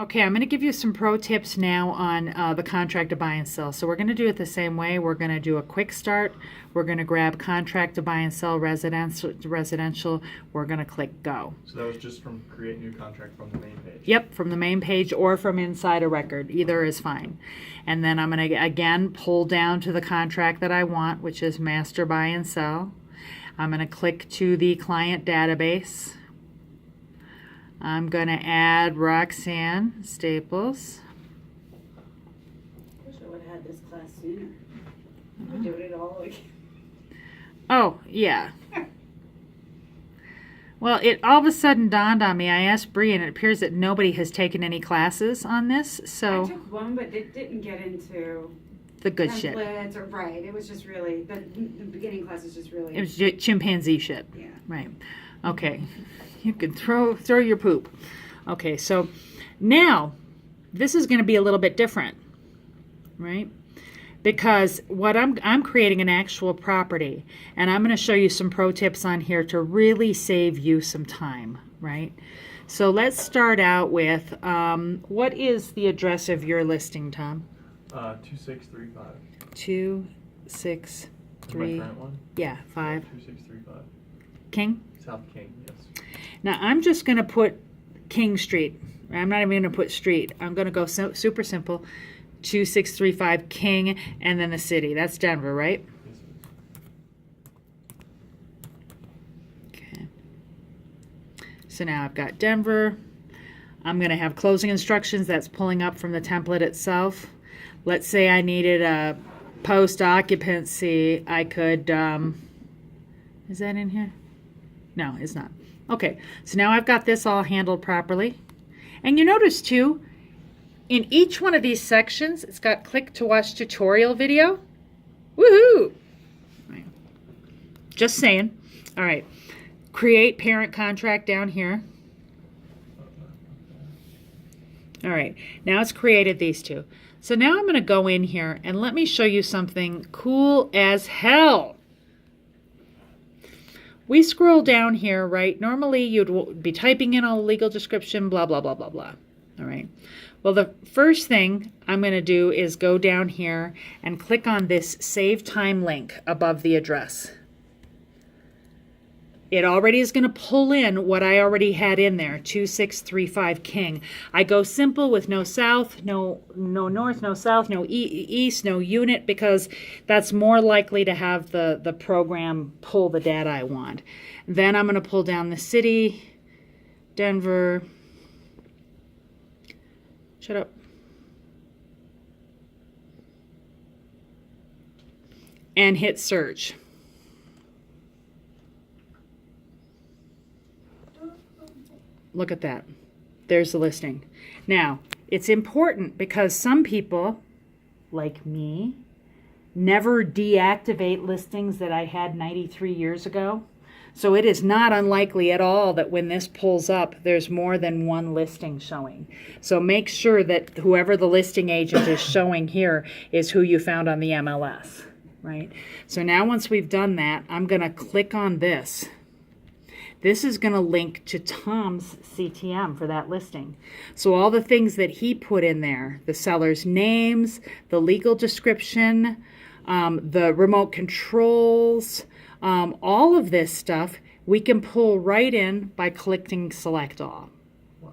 Okay, I'm going to give you some pro tips now on the contract to buy and sell. So we're going to do it the same way. We're going to do a quick start. We're going to grab contract to buy and sell residential. We're going to click go. So that was just from create new contract from the main page? Yep, from the main page or from inside a record. Either is fine. And then I'm going to, again, pull down to the contract that I want, which is master buy and sell. I'm going to click to the client database. I'm going to add Roxanne Staples. Wish I would have had this class sooner. We're doing it all again. Oh, yeah. Well, it all of a sudden dawned on me. I asked Bree, and it appears that nobody has taken any classes on this. So I took one, but it didn't get into the good shit. templates or right. It was just really the beginning class is just really. It was chimpanzee shit. Yeah. Right. Okay. You can throw your poop. Okay, so now this is going to be a little bit different, right? Because what I'm creating an actual property, and I'm going to show you some pro tips on here to really save you some time, right? So let's start out with what is the address of your listing, Tom? 2635. 263. My current one? Yeah, 5. 2635. King? South King, yes. Now I'm just going to put King Street. I'm not even going to put street. I'm going to go super simple. 2635 King and then the city. That's Denver, right? Yes, it is. Okay. So now I've got Denver. I'm going to have closing instructions. That's pulling up from the template itself. Let's say I needed a post occupancy. I could, is that in here? No, it's not. Okay, so now I've got this all handled properly. And you notice too, in each one of these sections, it's got click to watch tutorial video. Woohoo! Right. Just saying. All right, create parent contract down here. All right, now it's created these two. So now I'm going to go in here and let me show you something cool as hell. We scroll down here, right? Normally you'd be typing in a legal description, blah, blah, blah, blah, blah. All right. Well, the first thing I'm going to do is go down here and click on this Save Time link above the address. It already is going to pull in what I already had in there, 2635 King. I go simple with no south, no north, no south, no east, no unit, because that's more likely to have the program pull the data I want. Then I'm going to pull down the city, Denver. Shut up. And hit search. Look at that. There's the listing. Now, it's important because some people, like me, never deactivate listings that I had 93 years ago. So it is not unlikely at all that when this pulls up, there's more than one listing showing. So make sure that whoever the listing agent is showing here is who you found on the MLS, right? So now once we've done that, I'm going to click on this. This is going to link to Tom's CTM for that listing. So all the things that he put in there, the seller's names, the legal description, the remote controls, all of this stuff, we can pull right in by clicking Select All. Wow.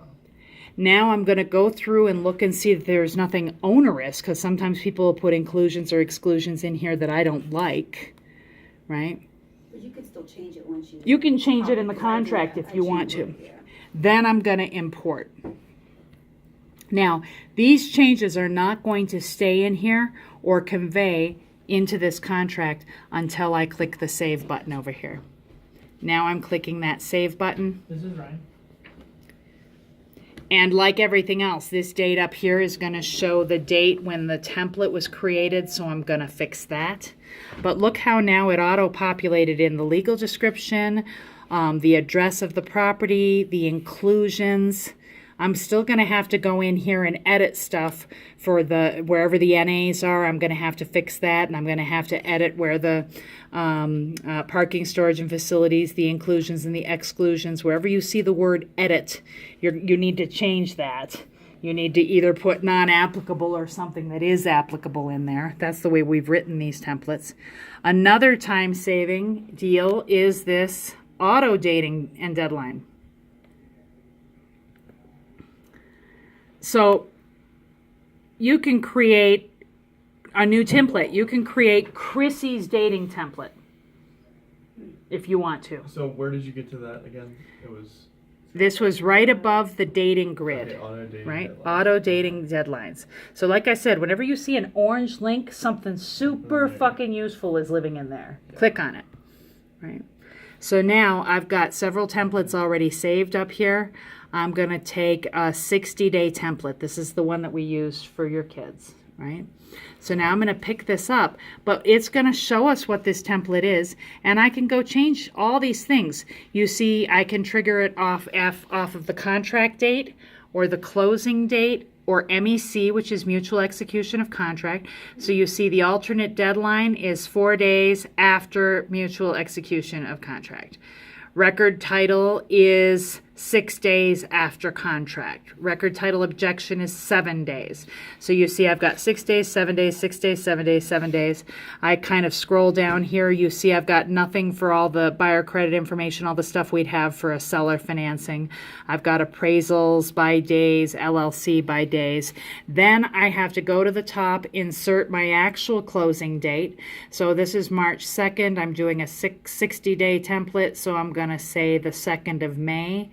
Now I'm going to go through and look and see that there's nothing onerous, because sometimes people will put inclusions or exclusions in here that I don't like, right? But you could still change it once you. You can change it in the contract if you want to. Yeah. Then I'm going to import. Now, these changes are not going to stay in here or convey into this contract until I click the Save button over here. Now I'm clicking that Save button. This is Ryan. And like everything else, this date up here is going to show the date when the template was created, so I'm going to fix that. But look how now it auto-populated in the legal description, the address of the property, the inclusions. I'm still going to have to go in here and edit stuff for the wherever the NAs are. I'm going to have to fix that, and I'm going to have to edit where the parking, storage, and facilities, the inclusions and the exclusions, wherever you see the word edit, you need to change that, You need to either put non-applicable or something that is applicable in there. That's the way we've written these templates. Another time-saving deal is this auto dating and deadline. So you can create a new template. You can create Chrissy's dating template if you want to. So where did you get to that again? It was This was right above the dating grid. okay, auto dating Right? deadline. Auto dating deadlines. So like I said, whenever you see an orange link, something super fucking useful is living in there. Click on it. Right? So now I've got several templates already saved up here. I'm going to take a 60-day template. This is the one that we used for your kids, right? So now I'm going to pick this up, but it's going to show us what this template is, and I can go change all these things. You see, I can trigger it off of the contract date or the closing date or MEC, which is mutual execution of contract. So you see the alternate deadline is 4 days after mutual execution of contract. Record title is 6 days after contract. Record title objection is 7 days. So you see I've got 6 days, 7 days, 6 days, 7 days, 7 days. I kind of scroll down here. You see I've got nothing for all the buyer credit information, all the stuff we'd have for a seller financing. I've got appraisals by days, LLC by days. Then I have to go to the top, insert my actual closing date. So this is March 2nd. I'm doing a 60-day template, so I'm going to say the 2nd of May.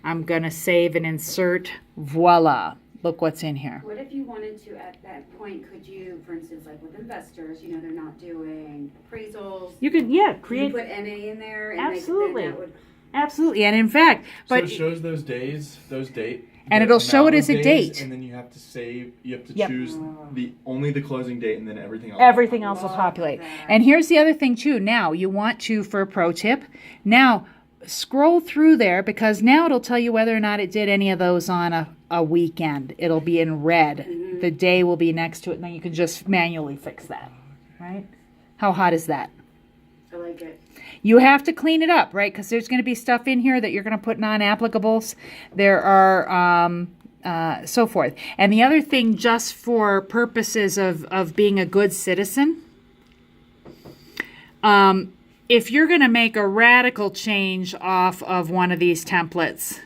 I'm going to save and insert. Voila. Look what's in here. What if you wanted to, at that point, could you, for instance, like with investors, they're not doing appraisals. You could, Create. You put NA in there. And Absolutely. Then that would, Absolutely. And in fact, So but it shows those days, those date. And the it'll show amount it of as a days, date. And then you have to save. You have to Yep. choose only the closing date, and then everything else. everything else will Love populate. that. And here's the other thing too. Now you want to, for a pro tip, now scroll through there because now it'll tell you whether or not it did any of those on a weekend. It'll be in red. The day will be next to it, and then you can just manually fix that. Right? How hot is that? I like it. You have to clean it up, right? Because there's going to be stuff in here that you're going to put non-applicables. There are so forth. And the other thing, just for purposes of being a good citizen, if you're going to make a radical change off of one of these templates,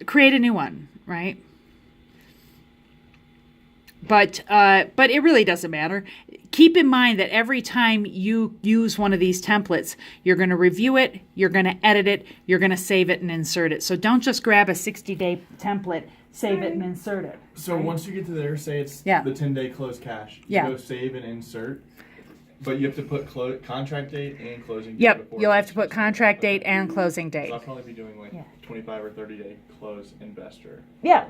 create a new one, right? But it really doesn't matter. Keep in mind that every time you use one of these templates, you're going to review it, you're going to edit it, you're going to save it and insert it. So don't just grab a 60-day template, save it and insert it. So right? once you get to there, say it's Yeah. the 10-day close cash. You Yeah. go save and insert, but you have to put contract date and closing date. Yep, before you'll it have to put starts. contract date and closing So date. I'll probably be doing like 25 or 30-day close investor. Yeah.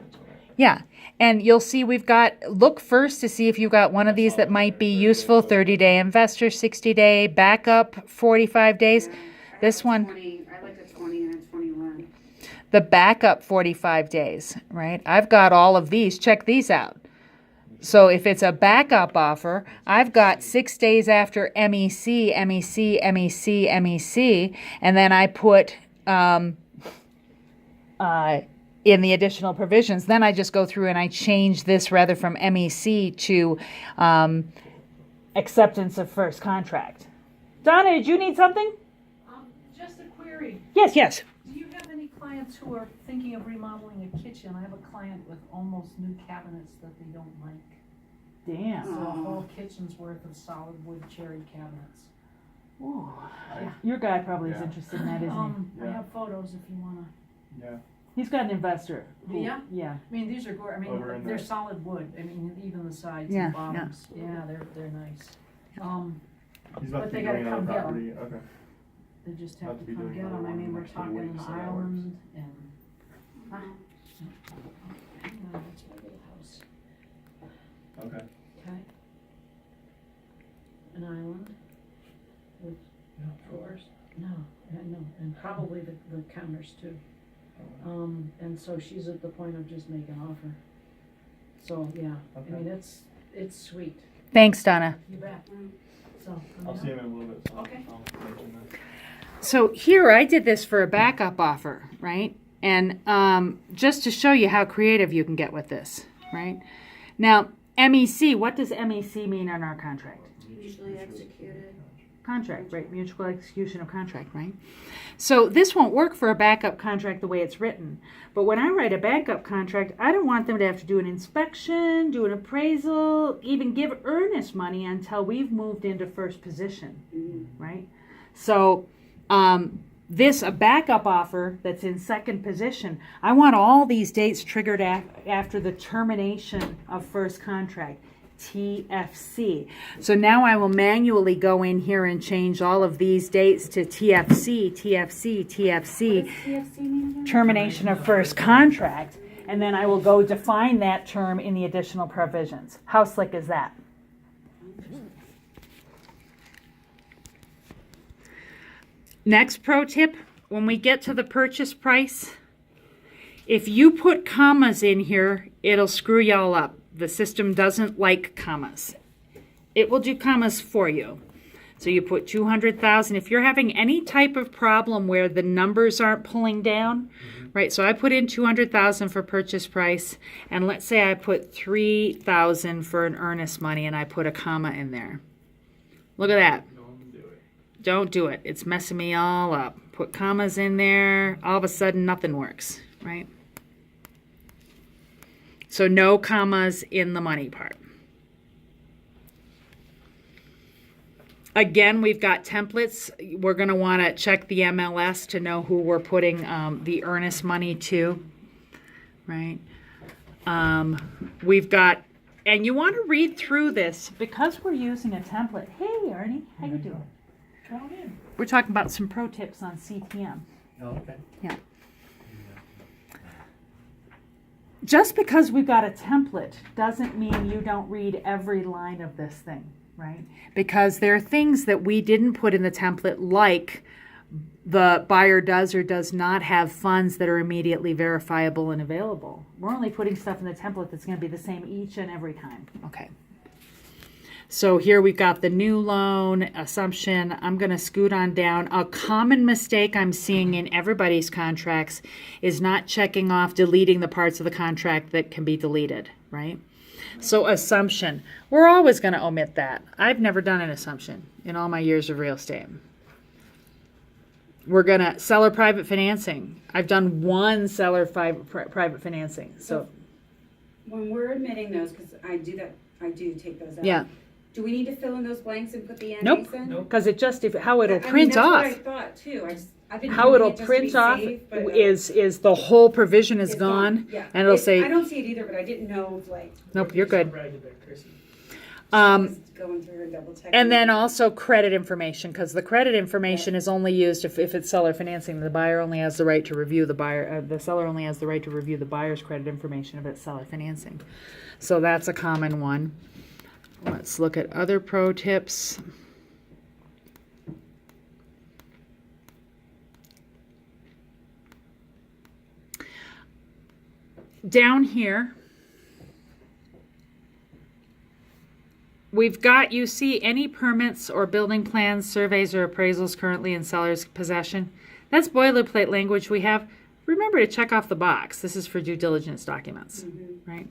Yeah, and you'll see we've got, look first to see if you've got one of these that might be useful, 30-day investor, 60-day, backup, 45 days. This one, 20, I like a 20 and a 21. the backup 45 days, right? I've got all of these. Check these out. So if it's a backup offer, I've got 6 days after MEC, MEC, MEC, MEC, and then I put in the additional provisions, then I just go through and I change this rather from MEC to acceptance of first contract. Donna, did you need something? Just a query. Yes, yes. Do you have any clients who are thinking of remodeling a kitchen? I have a client with almost new cabinets that they don't like. Damn. So a whole kitchen's worth of solid wood cherry cabinets. Ooh. Your guy probably is Yeah. interested in that, isn't he? I have photos if you wanna. Yeah. He's got an investor. Yeah? Yeah. I mean, these are I Over in mean, they're the- solid wood. I mean, even the sides Yeah, and bottoms. Yeah, they're nice. He's about But to they be gotta doing another come get 'em. property. Okay. They just Have have to to be come doing get them. another I mean, one we're next to the talking Waiting Hours. Island and. Uh-huh. Hang on, that's my little house. Okay. Okay. An island with drawers. No, I know, and probably the counters too. And so she's at the point of just making an offer. So, yeah, Okay. I mean, it's sweet. Thanks, Donna. You bet. So. I'll see him in a little bit. So Okay. I'll mention that. So here I did this for a backup offer, right? And just to show you how creative you can get with this, right? Now, MEC, what does MEC mean on our contract? Usually executed. Contract, right? Mutual execution of contract, right? So this won't work for a backup contract the way it's written. But when I write a backup contract, I don't want them to have to do an inspection, do an appraisal, even give earnest money until we've moved into first position, right? So a backup offer that's in second position, I want all these dates triggered after the termination of first contract. TFC. So now I will manually go in here and change all of these dates to TFC, TFC, What TFC, does TFC mean again? termination of first contract, and then I will go define that term in the additional provisions. How slick is that? Next pro tip, when we get to the purchase price, if you put commas in here, it'll screw y'all up. The system doesn't like commas. It will do commas for you. So you put 200,000. If you're having any type of problem where the numbers aren't pulling down, right? So I put in 200,000 for purchase price, and let's say I put 3,000 for an earnest money, and I put a comma in there. Look at that. Don't do it. Don't do it. It's messing me all up. Put commas in there. All of a sudden, nothing works, right? So no commas in the money part. Again, we've got templates. We're going to want to check the MLS to know who we're putting the earnest money to, right? We've got, and you want to read through this because we're using a template. Hey, Arnie, how you doing? Come in. We're talking about some pro tips on CTM. Oh, okay. Yeah. Just because we've got a template doesn't mean you don't read every line of this thing, right? Because there are things that we didn't put in the template, like the buyer does or does not have funds that are immediately verifiable and available. We're only putting stuff in the template that's going to be the same each and every time. Okay. So here we've got the new loan assumption. I'm going to scoot on down. A common mistake I'm seeing in everybody's contracts is not checking off deleting the parts of the contract that can be deleted, right? So assumption, we're always going to omit that. I've never done an assumption in all my years of real estate. We're going to seller private financing. I've done one seller private financing. So When we're admitting those, because I do take those out. yeah. Do we need to fill in those blanks and put the NAs Nope. in? Nope. Because it just, how it'll I mean, print that's off. what I thought too. I've been How doing it'll it just to print be off safe, but, is the whole provision is it's gone, Yeah. and it'll I say, don't see it either, but I didn't know if like. nope, you're good. Right there, Chrissy. Just going through and double checking. And then also credit information, because the credit information is only used if it's seller financing. The buyer only has the right to review the seller only has the right to review the buyer's credit information if it's seller financing. So that's a common one. Let's look at other pro tips. Down here, we've got, you see any permits or building plans, surveys, or appraisals currently in seller's possession. That's boilerplate language we have. Remember to check off the box. This is for due diligence documents, right?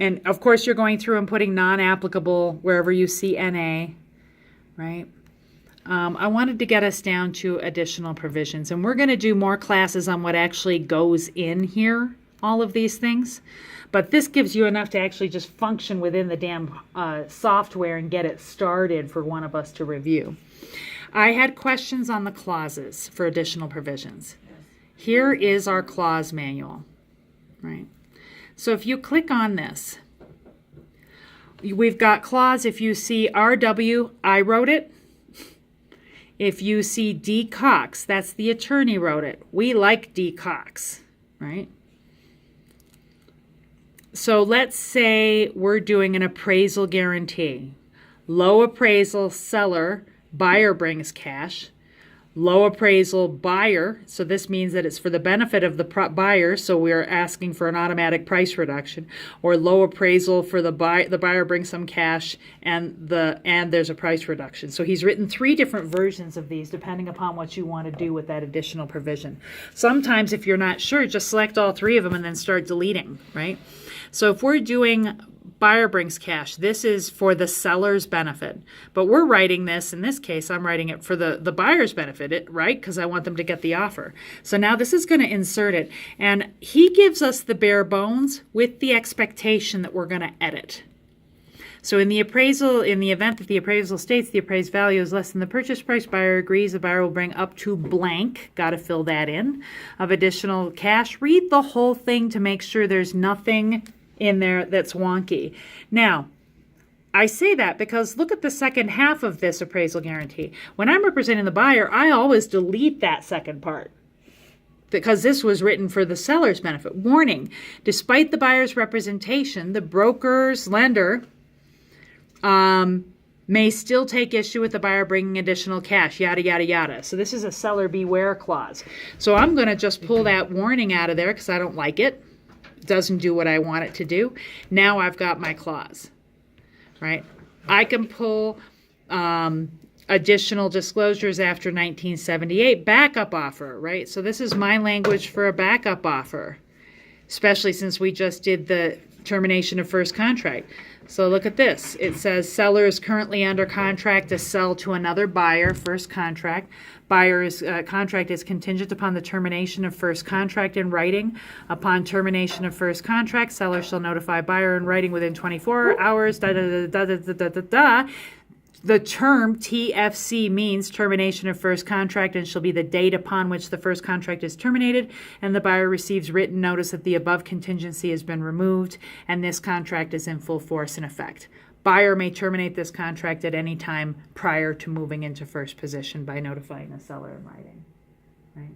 And of course, you're going through and putting non-applicable wherever you see NA, right? I wanted to get us down to additional provisions, and we're going to do more classes on what actually goes in here, all of these things. But this gives you enough to actually just function within the damn software and get it started for one of us to review. I had questions on the clauses for additional provisions. Here is our clause manual, right? So if you click on this, we've got clause, if you see RW, I wrote it. If you see D. Cox, that's the attorney wrote it. We like D. Cox, right? So let's say we're doing an appraisal guarantee. Low appraisal, seller, buyer brings cash. Low appraisal buyer, so this means that it's for the benefit of the buyer, so we're asking for an automatic price reduction. Or low appraisal for the buyer brings some cash and there's a price reduction. So he's written 3 different versions of these depending upon what you want to do with that additional provision. Sometimes if you're not sure, just select all 3 of them and then start deleting, right? So if we're doing buyer brings cash, this is for the seller's benefit. But we're writing this, in this case, I'm writing it for the buyer's benefit, right? Because I want them to get the offer. So now this is going to insert it. And he gives us the bare bones with the expectation that we're going to edit. So in the appraisal, in the event that the appraisal states the appraised value is less than the purchase price, buyer agrees the buyer will bring up to blank, got to fill that in, of additional cash. Read the whole thing to make sure there's nothing in there that's wonky. Now, I say that because look at the second half of this appraisal guarantee. When I'm representing the buyer, I always delete that second part because this was written for the seller's benefit. Warning, despite the buyer's representation, the broker's lender may still take issue with the buyer bringing additional cash, yada, yada, yada. So this is a seller beware clause. So I'm going to just pull that warning out of there because I don't like it. Doesn't do what I want it to do. Now I've got my clause, right? I can pull additional disclosures after 1978, backup offer, right? So this is my language for a backup offer, especially since we just did the termination of first contract. So look at this. It says seller is currently under contract to sell to another buyer, first contract. Buyer's contract is contingent upon the termination of first contract in writing. Upon termination of first contract, seller shall notify buyer in writing within 24 hours. Da, da, da, da, da, da, da, da. The term TFC means termination of first contract and shall be the date upon which the first contract is terminated and the buyer receives written notice that the above contingency has been removed and this contract is in full force and effect. Buyer may terminate this contract at any time prior to moving into first position by notifying the seller in writing. Right?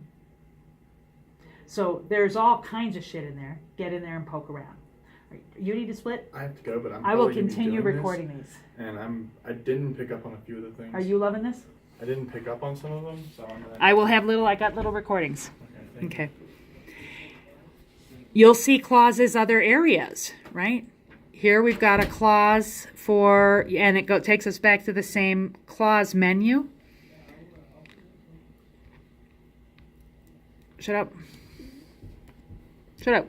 So there's all kinds of shit in there. Get in there and poke around. Right. You need to split? I have to go, but I will continue recording these. And I didn't pick up on a few of the things. Are you loving this? I didn't pick up on some of them, so I'm gonna... I will have I got little recordings. Okay, thank you. Okay. You'll see clauses other areas, right? Here we've got a clause for, and it takes us back to the same clause menu. Shut up. Shut up.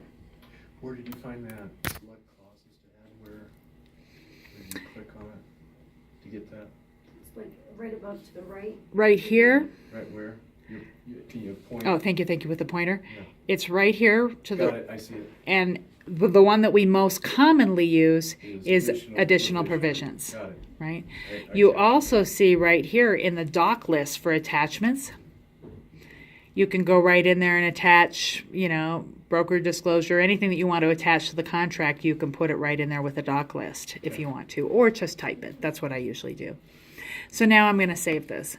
Where did you find that? Select clauses to add where you click on it to get that? It's like right above to the right. Right here. Right where? Can you point? Oh, thank you with the pointer. Yeah. It's right here to Got the, it, I see it. and the one that we most commonly use is additional provisions, Got it. right? I You see it. also see right here in the doc list for attachments, you can go right in there and attach, broker disclosure, anything that you want to attach to the contract, you can put it right in there with a doc list if you want to, or just type it. That's what I usually do. So now I'm going to save this.